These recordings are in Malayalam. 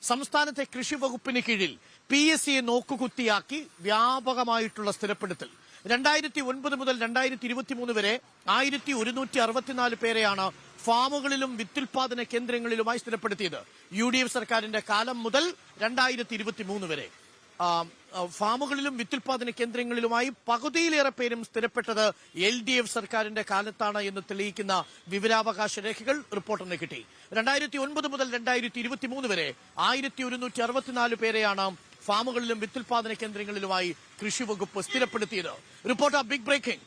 സംസ്ഥാനത്തെ കൃഷി വകുപ്പിന് കീഴിൽ PSC നോക്കുകുത്തിയാക്കി വ്യാപകമായിട്ടുള്ള സ്ഥിരപ്പെടുത്തൽ. 2009 മുതൽ 2023 വരെ 1164 പേരെയാണ് ഫാമുകളിലും വിത്തുൽപാദന കേന്ദ്രങ്ങളിലുമായി സ്ഥിരപ്പെടുത്തിയത്. UDF സർക്കാരിന്റെ കാലം മുതൽ 2023 വരെ ഫാമുകളിലും വിത്തുൽപാദന കേന്ദ്രങ്ങളിലുമായി പകുതിയിലേറെ പേരും സ്ഥിരപ്പെട്ടത് LDF സർക്കാരിന്റെ കാലത്താണ് എന്ന് തെളിയിക്കുന്ന വിവരാവകാശ രേഖകൾ റിപ്പോർട്ടറിന് കിട്ടി. 2009 മുതൽ 2023 വരെ 1164 പേരെയാണ് ഫാമുകളിലും വിത്തുൽപാദന കേന്ദ്രങ്ങളിലുമായി കൃഷി വകുപ്പ് സ്ഥിരപ്പെടുത്തിയത്. Reporter big breaking.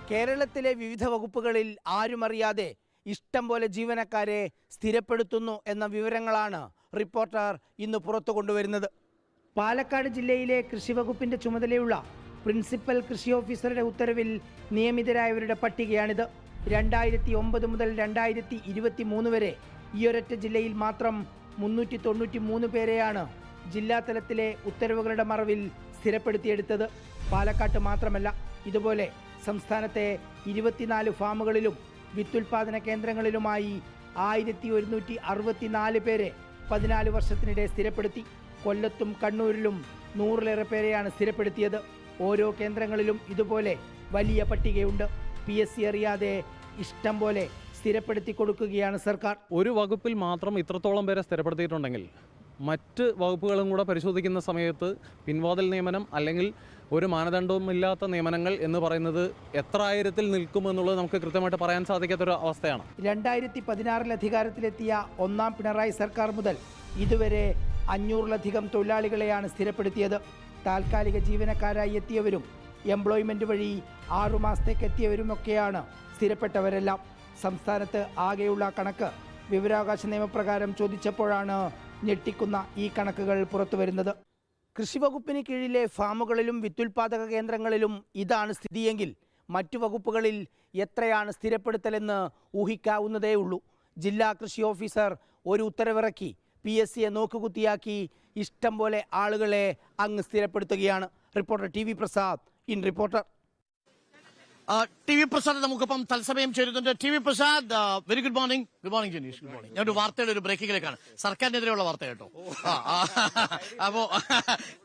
കേരളത്തിലെ വിവിധ വകുപ്പുകളിൽ ആരുമറിയാതെ ഇഷ്ടം പോലെ ജീവനക്കാരെ സ്ഥിരപ്പെടുത്തുന്നു എന്ന വിവരങ്ങളാണ് റിപ്പോർട്ടർ ഇന്ന് പുറത്തു കൊണ്ടുവരുന്നത്. പാലക്കാട് ജില്ലയിലെ കൃഷി വകുപ്പിന്റെ ചുമതലയുള്ള പ്രിൻസിപ്പൽ കൃഷി ഓഫീസറുടെ ഉത്തരവിൽ നിയമിതരായവരുടെ പട്ടികയാണിത്. 2009 മുതൽ 2023 വരെ ഈയൊരൊറ്റ ജില്ലയിൽ മാത്രം 393 പേരെയാണ് ജില്ലാ തലത്തിലെ ഉത്തരവുകളുടെ മറവിൽ സ്ഥിരപ്പെടുത്തിയെടുത്തത്. പാലക്കാട്ട് മാത്രമല്ല, ഇതുപോലെ സംസ്ഥാനത്തെ 24 ഫാമുകളിലും വിത്തുൽപാദന കേന്ദ്രങ്ങളിലുമായി 1164 പേരെ 14 വർഷത്തിനിടെ സ്ഥിരപ്പെടുത്തി. കൊല്ലത്തും കണ്ണൂരിലും 100-ലേറെ പേരെയാണ് സ്ഥിരപ്പെടുത്തിയത്. ഓരോ കേന്ദ്രങ്ങളിലും ഇതുപോലെ വലിയ പട്ടികയുണ്ട്. PSC അറിയാതെ ഇഷ്ടം പോലെ സ്ഥിരപ്പെടുത്തി കൊടുക്കുകയാണ് സർക്കാർ. ഒരു വകുപ്പിൽ മാത്രം ഇത്രത്തോളം പേരെ സ്ഥിരപ്പെടുത്തിയിട്ടുണ്ടെങ്കിൽ മറ്റ് വകുപ്പുകളും കൂടെ പരിശോധിക്കുന്ന സമയത്ത് പിൻവാതിൽ നിയമനം അല്ലെങ്കിൽ ഒരു മാനദണ്ഡവുമില്ലാത്ത നിയമനങ്ങൾ എന്ന് പറയുന്നത് എത്ര ആയിരത്തിൽ നിൽക്കുമെന്നുള്ളത് നമുക്ക് കൃത്യമായിട്ട് പറയാൻ സാധിക്കാത്തൊരു അവസ്ഥയാണ്. 2016 അധികാരത്തിലെത്തിയ ഒന്നാം പിണറായി സർക്കാർ മുതൽ ഇതുവരെ 500-ലധികം തൊഴിലാളികളെയാണ് സ്ഥിരപ്പെടുത്തിയത്. താൽക്കാലിക ജീവനക്കാരായി എത്തിയവരും എംപ്ലോയ്മെന്റ് വഴി 6 മാസത്തേക്ക് എത്തിയവരുമൊക്കെയാണ് സ്ഥിരപ്പെട്ടവരെല്ലാം. സംസ്ഥാനത്ത് ആകെയുള്ള കണക്ക് വിവരാവകാശ നിയമപ്രകാരം ചോദിച്ചപ്പോഴാണ് ഞെട്ടിക്കുന്ന ഈ കണക്കുകൾ പുറത്തു വരുന്നത്. കൃഷി വകുപ്പിന് കീഴിലെ ഫാമുകളിലും വിത്തുൽപാദക കേന്ദ്രങ്ങളിലും ഇതാണ് സ്ഥിതിയെങ്കിൽ മറ്റു വകുപ്പുകളിൽ എത്രയാണ് സ്ഥിരപ്പെടുത്തലെന്ന് ഊഹിക്കാവുന്നതേ ഉള്ളൂ. ജില്ലാ കൃഷി ഓഫീസർ ഒരു ഉത്തരവിറക്കി PSCയെ നോക്കുകുത്തിയാക്കി ഇഷ്ടം പോലെ ആളുകളെ അങ്ങ് സ്ഥിരപ്പെടുത്തുകയാണ്. Reporter TV Prasad in reporter. TV Prasad നമുക്കിപ്പം തത്സമയം ചേരുന്നുണ്ട്. TV Prasad, very good morning. Good morning Janeesh. Good morning. ഞാനൊരു വാർത്തയുടെ ഒരു ബ്രേക്കിങ്ങിലേക്കാണ്. സർക്കാരിനെതിരെയുള്ള വാർത്ത കേട്ടോ. അപ്പോ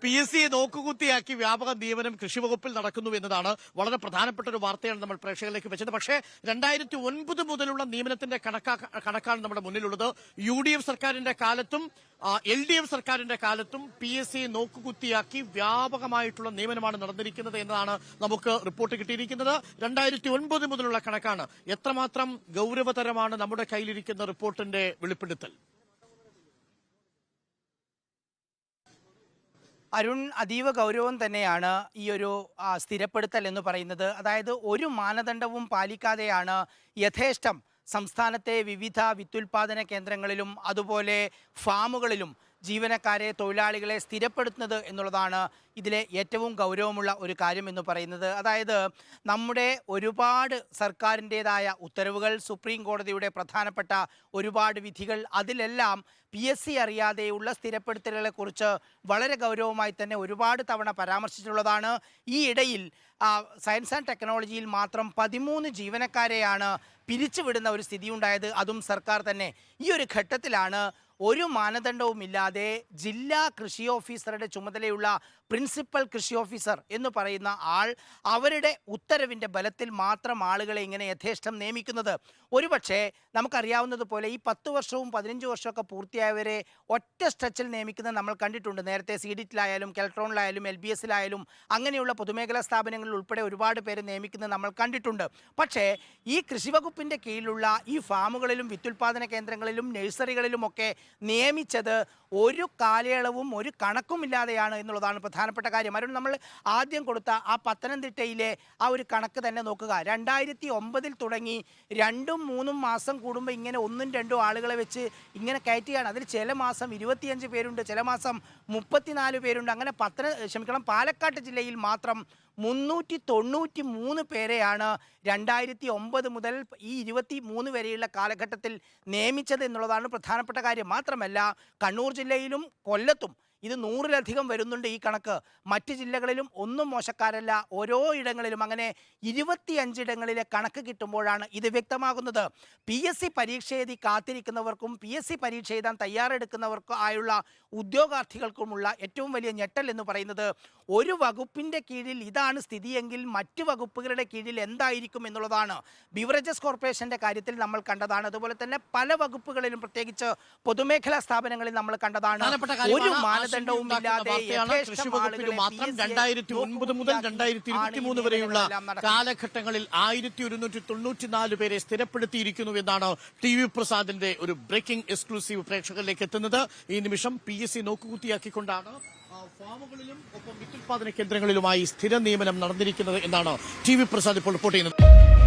PSCയെ നോക്കുകുത്തിയാക്കി വ്യാപക നിയമനം കൃഷി വകുപ്പിൽ നടക്കുന്നു എന്നതാണ് വളരെ പ്രധാനപ്പെട്ട ഒരു വാർത്തയാണ് നമ്മൾ പ്രേക്ഷകരിലേക്ക് വെച്ചത്. പക്ഷേ 2009 മുതലുള്ള നിയമനത്തിന്റെ കണക്കാണ് നമ്മുടെ മുന്നിലുള്ളത്. UDF സർക്കാരിന്റെ കാലത്തും LDF സർക്കാരിന്റെ കാലത്തും PSCയെ നോക്കുകുത്തിയാക്കി വ്യാപകമായിട്ടുള്ള നിയമനമാണ് നടന്നിരിക്കുന്നത് എന്നതാണ് നമുക്ക് റിപ്പോർട്ട് കിട്ടിയിരിക്കുന്നത്. 2009 മുതലുള്ള കണക്കാണ്. എത്രമാത്രം ഗൗരവതരമാണ് നമ്മുടെ കയ്യിലിരിക്കുന്ന റിപ്പോർട്ടിന്റെ വെളിപ്പെടുത്തൽ? അരുൺ, അതീവ ഗൗരവം തന്നെയാണ് ഈ ഒരു സ്ഥിരപ്പെടുത്തൽ എന്ന് പറയുന്നത്. അതായത് ഒരു മാനദണ്ഡവും പാലിക്കാതെയാണ് യഥേഷ്ടം സംസ്ഥാനത്തെ വിവിധ വിത്തുൽപാദന കേന്ദ്രങ്ങളിലും അതുപോലെ ഫാമുകളിലും ജീവനക്കാരെ, തൊഴിലാളികളെ സ്ഥിരപ്പെടുത്തുന്നത് എന്നുള്ളതാണ് ഇതിലെ ഏറ്റവും ഗൗരവമുള്ള ഒരു കാര്യം എന്ന് പറയുന്നത്. അതായത് നമ്മുടെ ഒരുപാട് സർക്കാരിൻ്റേതായ ഉത്തരവുകൾ, സുപ്രീം കോടതിയുടെ പ്രധാനപ്പെട്ട ഒരുപാട് വിധികൾ, അതിലെല്ലാം PSC അറിയാതെയുള്ള സ്ഥിരപ്പെടുത്തലുകളെക്കുറിച്ച് വളരെ ഗൗരവമായി തന്നെ ഒരുപാട് തവണ പരാമർശിച്ചിട്ടുള്ളതാണ്. ഈ ഇടയിൽ സയൻസ് ആൻഡ് ടെക്നോളജിയിൽ മാത്രം 13 ജീവനക്കാരെയാണ് പിരിച്ചുവിടുന്ന ഒരു സ്ഥിതി ഉണ്ടായത്. അതും സർക്കാർ തന്നെ. ഈ ഒരു ഘട്ടത്തിലാണ് ഒരു മാനദണ്ഡവുമില്ലാതെ ജില്ലാ കൃഷി ഓഫീസറുടെ ചുമതലയുള്ള പ്രിൻസിപ്പൽ കൃഷി ഓഫീസർ എന്ന് പറയുന്ന ആൾ അവരുടെ ഉത്തരവിൻ്റെ ബലത്തിൽ മാത്രം ആളുകളെ ഇങ്ങനെ യഥേഷ്ടം നിയമിക്കുന്നത്. ഒരുപക്ഷെ നമുക്കറിയാവുന്നതുപോലെ ഈ 10 വർഷവും 15 വർഷമൊക്കെ പൂർത്തിയായവരെ ഒറ്റ സ്ട്രെച്ചിൽ നിയമിക്കുന്നത് നമ്മൾ കണ്ടിട്ടുണ്ട്. നേരത്തെ CDT-ലായാലും കെൽട്രോണിലായാലും LBS-ലായാലും അങ്ങനെയുള്ള പൊതുമേഖലാ സ്ഥാപനങ്ങളിൽ ഉൾപ്പെടെ ഒരുപാട് പേര് നിയമിക്കുന്നത് നമ്മൾ കണ്ടിട്ടുണ്ട്. പക്ഷേ ഈ കൃഷി വകുപ്പിൻ്റെ കീഴിലുള്ള ഈ ഫാമുകളിലും വിത്തുൽപാദന കേന്ദ്രങ്ങളിലും നഴ്സറികളിലുമൊക്കെ നിയമിച്ചത് ഒരു കാലയളവും ഒരു കണക്കുമില്ലാതെയാണ് എന്നുള്ളതാണ് പ്രധാനപ്പെട്ട കാര്യം. അരുൺ, നമ്മൾ ആദ്യം കൊടുത്ത ആ പത്തനംതിട്ടയിലെ ആ ഒരു കണക്ക് തന്നെ നോക്കുക. 2009 തുടങ്ങി 2-3 മാസം കൂടുമ്പോൾ ഇങ്ങനെ 1-2 ആളുകളെ വെച്ച് ഇങ്ങനെ കയറ്റുകയാണ്. അതിൽ ചില മാസം 25 പേരുണ്ട്, ചില മാസം 34 പേരുണ്ട്. അങ്ങനെ പാലക്കാട് ജില്ലയിൽ മാത്രം 393 പേരെയാണ് 2009 മുതൽ ഈ 23 വരെയുള്ള കാലഘട്ടത്തിൽ നിയമിച്ചത് എന്നുള്ളതാണ് പ്രധാനപ്പെട്ട കാര്യം. ആ മാത്രമല്ല കണ്ണൂർ ജില്ലയിലും കൊല്ലത്തും ഇത് 100-ലധികം വരുന്നുണ്ട് ഈ കണക്ക്. മറ്റ് ജില്ലകളിലും ഒന്നും മോശക്കാരല്ല. ഓരോ ഇടങ്ങളിലും അങ്ങനെ 25 ഇടങ്ങളിലെ കണക്ക് കിട്ടുമ്പോഴാണ് ഇത് വ്യക്തമാകുന്നത്. PSC പരീക്ഷ എഴുതി കാത്തിരിക്കുന്നവർക്കും PSC പരീക്ഷ എഴുതാൻ തയ്യാറെടുക്കുന്നവർക്കും ആയുള്ള ഉദ്യോഗാർത്ഥികൾക്കുമുള്ള ഏറ്റവും വലിയ ഞെട്ടൽ എന്ന് പറയുന്നത് ഒരു വകുപ്പിൻ്റെ കീഴിൽ ഇതാണ് സ്ഥിതിയെങ്കിൽ മറ്റ് വകുപ്പുകളുടെ കീഴിൽ എന്തായിരിക്കും എന്നുള്ളതാണ്. ബിവറേജസ് കോർപ്പറേഷൻ്റെ കാര്യത്തിൽ നമ്മൾ കണ്ടതാണ്. അതുപോലെ തന്നെ പല വകുപ്പുകളിലും പ്രത്യേകിച്ച് പൊതുമേഖലാ സ്ഥാപനങ്ങളിൽ നമ്മൾ കണ്ടതാണ്. ഒരു മാനദണ്ഡവും ഇല്ലാതെ കൃഷി വകുപ്പിൽ മാത്രം 2009 മുതൽ 2023 വരെയുള്ള കാലഘട്ടങ്ങളിൽ 1194 പേരെ സ്ഥിരപ്പെടുത്തിയിരിക്കുന്നു എന്നാണ് TV പ്രസാദിന്റെ ഒരു ബ്രേക്കിംഗ് എക്സ്ക്ലൂസീവ് പ്രേക്ഷകരിലേക്ക് എത്തുന്നത്. ഈ നിമിഷം PSC നോക്കുകുത്തിയാക്കിക്കൊണ്ടാണ് ഫാമുകളിലും ഒപ്പം വിത്തുൽപാദന കേന്ദ്രങ്ങളിലുമായി സ്ഥിര നിയമനം നടന്നിരിക്കുന്നത് എന്നാണ് TV പ്രസാദ് ഇപ്പോൾ റിപ്പോർട്ട് ചെയ്യുന്നത്.